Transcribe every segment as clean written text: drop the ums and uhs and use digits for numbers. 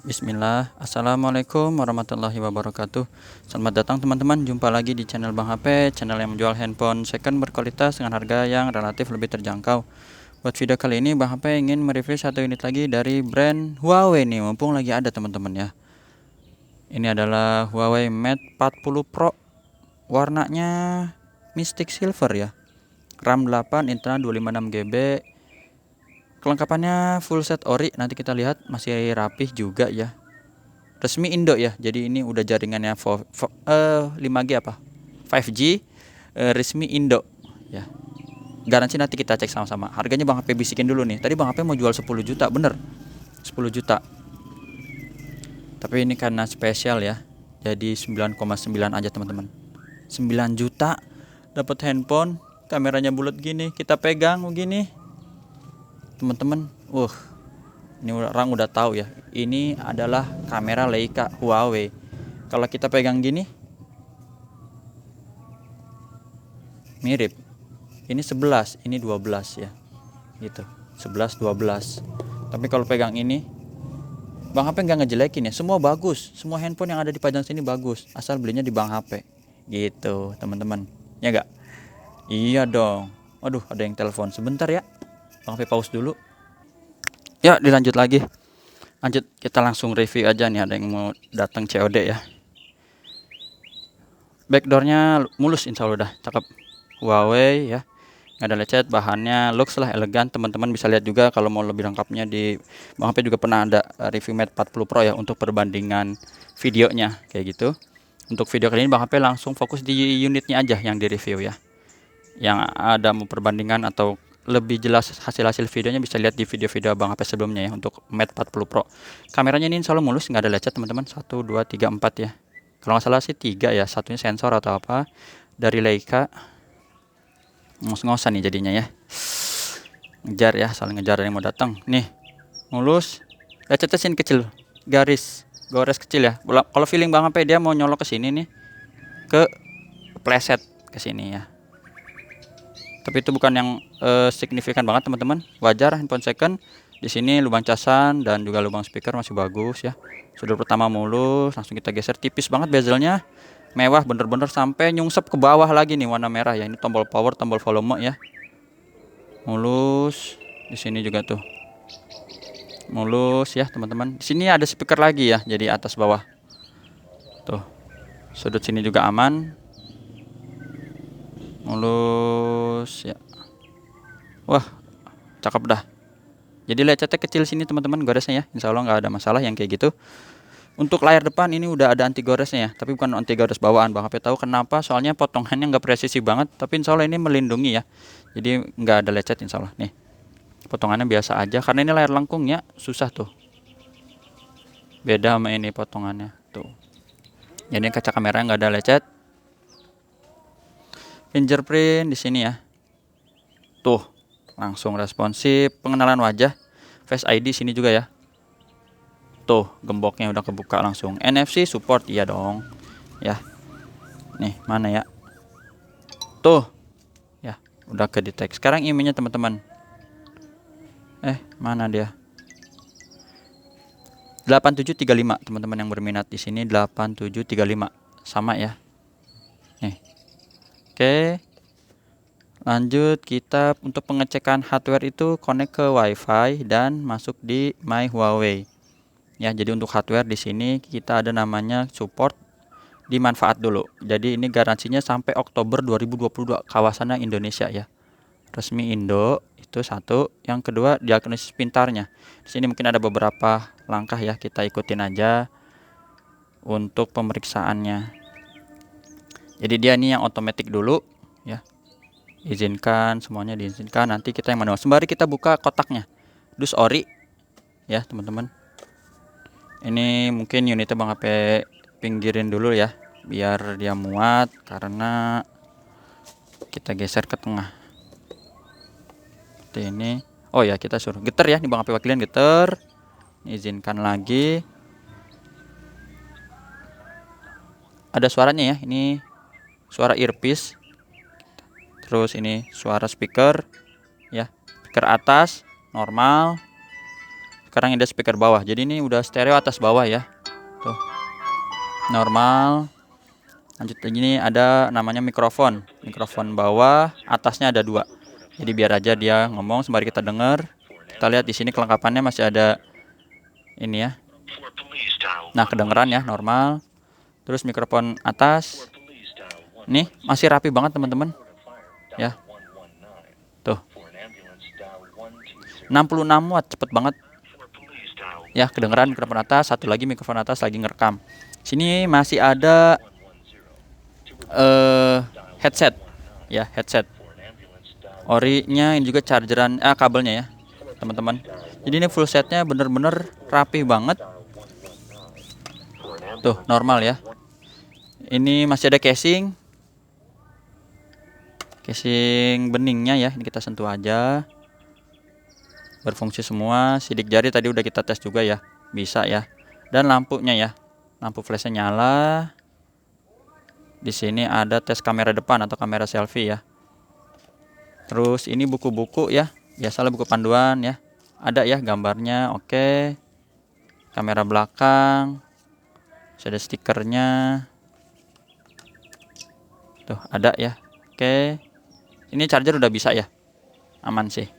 Bismillah. Assalamualaikum warahmatullahi wabarakatuh. Selamat datang teman-teman, jumpa lagi di channel Bang HP, channel yang menjual handphone second berkualitas dengan harga yang relatif lebih terjangkau. Buat video kali ini Bang HP ingin mereview satu unit lagi dari brand Huawei nih, mumpung lagi ada teman-teman ya. Ini adalah Huawei Mate 40 Pro, warnanya Mystic Silver ya. RAM 8, internal 256 GB. Kelengkapannya full set ori, nanti kita lihat masih rapih juga ya. Resmi Indo ya, jadi ini udah jaringannya 5G apa 5G, resmi Indo ya. Garansi nanti kita cek sama-sama. Harganya Bang HP bisikin dulu nih. Tadi Bang HP mau jual 10 juta, bener 10 juta, tapi ini karena spesial ya, jadi 9,9 aja teman-teman. 9 juta dapat handphone, kameranya bulat gini, kita pegang begini teman-teman. Ini orang udah tahu ya, ini adalah kamera Leica Huawei. Kalau kita pegang gini mirip. Ini 11, ini 12 ya. Gitu. 11 12. Tapi kalau pegang ini Bang HP nggak ngejelekin ya, semua bagus. Semua handphone yang ada di pajang sini bagus, asal belinya di Bang HP. Gitu, teman-teman. Ya enggak? Iya dong. Waduh, ada yang telepon. Sebentar ya. Bang HP pause dulu. Ya, dilanjut lagi. Lanjut, kita langsung review aja nih, ada yang mau datang COD ya. Backdoornya mulus, insya Allah udah cakep. Huawei ya, nggak ada lecet, bahannya looks lah elegan. Teman-teman bisa lihat juga kalau mau lebih lengkapnya di Bang HP juga pernah ada review Mate 40 Pro ya, untuk perbandingan videonya kayak gitu. Untuk video kali ini Bang HP langsung fokus di unitnya aja yang di review ya. Yang ada mau perbandingan atau lebih jelas hasil-hasil videonya bisa lihat di video-video Bang HP sebelumnya ya, untuk Mate 40 Pro. Kameranya ini insya Allah mulus, nggak ada lecet teman-teman. 1 2 3 4 ya, kalau nggak salah sih 3 ya, satunya sensor atau apa dari Leica. Ngos-ngosan nih jadinya ya, ngejar ya, saling ngejar yang mau datang nih. Mulus, lecetnya sini kecil, garis gores kecil ya. Kalau feeling Bang HP dia mau nyolok ke sini nih, ke pleset ke sini ya. Tapi itu bukan yang signifikan banget teman-teman, wajar handphone second. Di sini lubang casan dan juga lubang speaker masih bagus ya. Sudut pertama mulus, langsung kita geser, tipis banget bezelnya, mewah bener-bener sampai nyungsep ke bawah lagi nih, warna merah ya. Ini tombol power, tombol volume ya, mulus. Di sini juga tuh mulus ya teman-teman. Di sini ada speaker lagi ya, jadi atas bawah tuh. Sudut sini juga aman, mulus ya. Wah, cakep dah. Jadi lecetnya kecil sini teman-teman, goresnya ya, insya Allah nggak ada masalah yang kayak gitu. Untuk layar depan ini udah ada anti goresnya ya, tapi bukan anti gores bawaan. Bang HP tahu kenapa, soalnya potongannya nggak presisi banget, tapi insya Allah ini melindungi ya, jadi nggak ada lecet insya Allah. Nih potongannya biasa aja, karena ini layar lengkung ya, susah tuh, beda sama ini potongannya tuh. Jadi kaca kameranya nggak ada lecet. Fingerprint di sini ya, tuh langsung responsif, pengenalan wajah, Face ID sini juga ya. Tuh gemboknya udah kebuka langsung. NFC support, iya dong ya. Nih mana ya, tuh ya udah kedetek. Sekarang emailnya teman-teman, mana dia, 8735 teman-teman yang berminat di sini, 8735 sama ya. Nih oke, lanjut kita untuk pengecekan hardware itu connect ke WiFi dan masuk di My Huawei ya. Jadi untuk hardware di sini kita ada namanya support, dimanfaat dulu. Jadi ini garansinya sampai Oktober 2022, kawasannya Indonesia ya, resmi Indo. Itu satu. Yang kedua, diagnosis pintarnya. Di sini mungkin ada beberapa langkah ya, kita ikutin aja untuk pemeriksaannya. Jadi dia ini yang otomatis dulu ya, izinkan, semuanya diizinkan. Nanti kita yang manual. Sembari kita buka kotaknya, dus ori ya teman-teman. Ini mungkin unitnya Bang HP pinggirin dulu ya, biar dia muat, karena kita geser ke tengah seperti ini. Oh ya, kita suruh geter ya, nih Bang HP wakilin geter, izinkan lagi. Ada suaranya ya, ini suara earpiece. Terus ini suara speaker ya, speaker atas normal, Sekarang ada speaker bawah. Jadi ini udah stereo atas bawah ya. Tuh. Normal. Lanjut lagi, ini ada namanya mikrofon. Mikrofon bawah, atasnya ada 2. Jadi biar aja dia ngomong sembari kita dengar. Kita lihat di sini kelengkapannya masih ada ini ya. Nah, kedengeran ya, normal. Terus mikrofon atas. Nih, masih rapi banget teman-teman. Ya. Tuh. 66 watt, cepet banget. Ya, kedengeran mikrofon atas. Satu lagi mikrofon atas lagi ngerekam. Sini masih ada headset. Ya, headset. Ori-nya ini juga chargeran, kabelnya ya, teman-teman. Jadi ini full setnya bener-bener rapi banget. Tuh, normal ya. Ini masih ada casing. Casing beningnya ya, ini kita sentuh aja. Berfungsi semua. Sidik jari tadi udah kita tes juga ya, bisa ya. Dan lampunya ya, lampu flashnya nyala. Di sini ada tes kamera depan atau kamera selfie ya. Terus ini buku-buku ya, biasalah buku panduan ya. Ada ya gambarnya, oke. Kamera belakang, ada stikernya. Tuh ada ya, oke. Ini charger udah bisa ya, aman sih.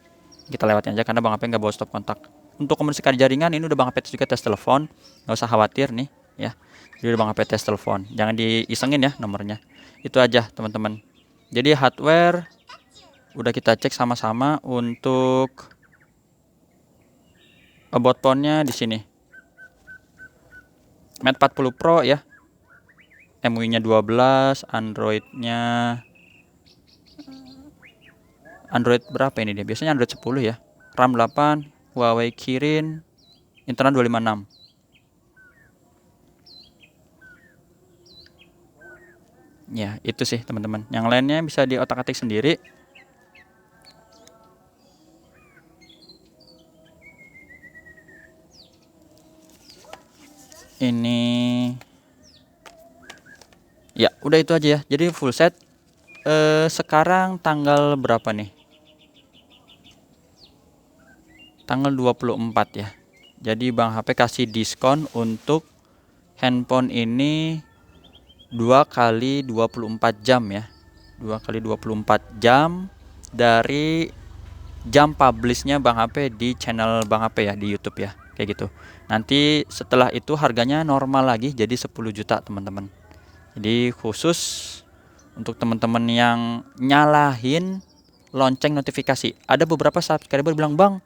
Kita lewatin aja karena Bang HP nggak bawa stop kontak. Untuk komunikasi jaringan ini udah Bang HP juga tes telepon, nggak usah khawatir nih ya. Jadi udah Bang HP tes telepon, jangan diisengin ya nomornya. Itu aja teman-teman. Jadi hardware udah kita cek sama-sama. Untuk about phone-nya di sini. Mate 40 Pro ya. MUI-nya 12, Android berapa ini dia? Biasanya Android 10 ya. RAM 8, Huawei Kirin, internal 256. Ya, itu sih teman-teman. Yang lainnya bisa di otak-atik sendiri. Ini ya, udah itu aja ya. Jadi full set. Sekarang tanggal berapa nih? Tanggal 24 ya. Jadi Bang HP kasih diskon untuk handphone ini 2 kali 24 jam ya. 2 kali 24 jam dari jam publishnya Bang HP di channel Bang HP ya, di YouTube ya. Kayak gitu. Nanti setelah itu harganya normal lagi jadi 10 juta teman-teman. Jadi khusus untuk teman-teman yang nyalahin lonceng notifikasi. Ada beberapa subscriber bilang, "Bang,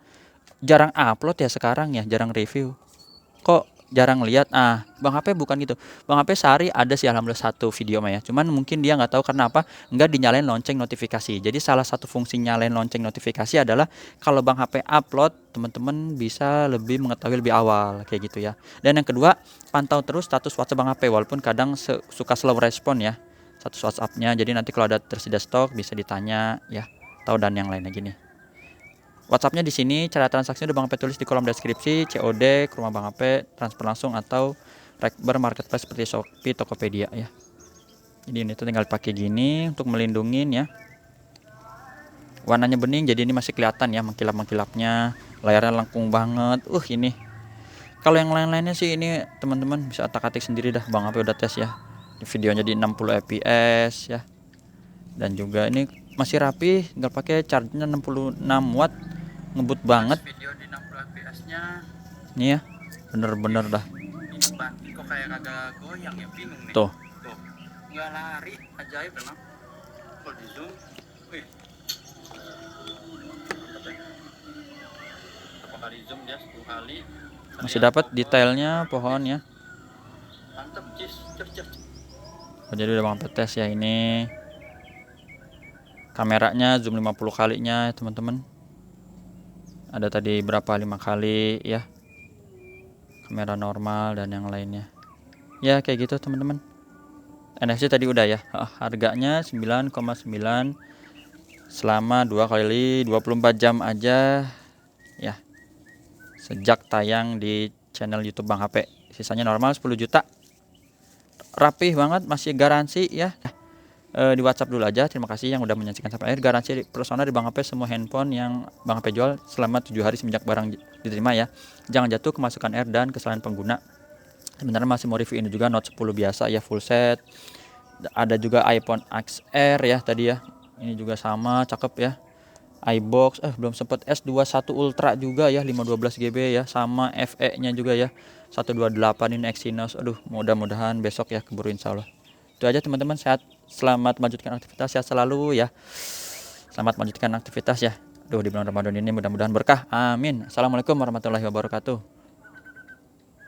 jarang upload ya sekarang ya, jarang review. Kok jarang lihat?" Bang HP bukan gitu. Bang HP sehari ada sih alhamdulillah 1 video mah ya. Cuman mungkin dia nggak tahu karena apa, nggak dinyalain lonceng notifikasi. Jadi salah satu fungsi nyalain lonceng notifikasi adalah kalau Bang HP upload, teman-teman bisa lebih mengetahui lebih awal kayak gitu ya. Dan yang kedua, pantau terus status WhatsApp Bang HP walaupun kadang suka slow respon ya. Status WhatsApp-nya. Jadi nanti kalau ada tersedia stok bisa ditanya ya. Tahu dan yang lain lagi nih. WhatsApp-nya di sini, cara transaksinya udah Bang HP tulis di kolom deskripsi, COD ke rumah Bang HP, transfer langsung atau Rekber marketplace seperti Shopee, Tokopedia ya. Jadi ini tuh tinggal pakai gini untuk melindungi ya. Warnanya bening, jadi ini masih kelihatan ya mengkilap-mengkilapnya. Layarnya lengkung banget. Ini. Kalau yang lain-lainnya sih ini teman-teman bisa otak-atik sendiri dah. Bang HP udah tes ya. Videonya di 60 fps ya. Dan juga ini masih rapi, tinggal pakai chargernya 66 watt. Ngebut banget. Video di 60 fps-nya. Nih ya, bener-bener dah. Ini kok kayak kagak goyang ya, bingung nih. Tuh. Nggak lari, ajaib memang. Kalau di zoom, berapa kali zoom dia? 10 kali. Masih dapat detailnya pohon ya. Mantep, jadi udah Bang tes ya ini. Kameranya zoom 50 kalinya teman-teman. Ada tadi berapa 5 kali ya. Kamera normal dan yang lainnya. Ya kayak gitu teman-teman. NFC tadi udah ya. Harganya 9,9 selama 2 kali 24 jam aja ya. Sejak tayang di channel YouTube Bang HP. Sisanya normal 10 juta. Rapih banget, masih garansi ya. di WhatsApp dulu aja. Terima kasih yang udah menyaksikan sampai akhir. Garansi personal di Bang HP semua handphone yang Bang HP jual selama 7 hari semenjak barang diterima ya. Jangan jatuh, kemasukan air dan kesalahan pengguna. Sebenarnya masih mau review ini juga Note 10 biasa ya, full set. Ada juga iPhone XR ya tadi ya. Ini juga sama, cakep ya. iBox belum sempet S21 Ultra juga ya, 512 GB ya, sama FE nya juga ya 128 ini Exynos. Aduh, mudah-mudahan besok ya keburu insyaallah. Itu aja teman-teman, sehat, selamat melanjutkan aktivitas, sehat selalu ya, selamat melanjutkan aktivitas ya. Aduh, di bulan Ramadan ini mudah-mudahan berkah, amin. Assalamualaikum warahmatullahi wabarakatuh.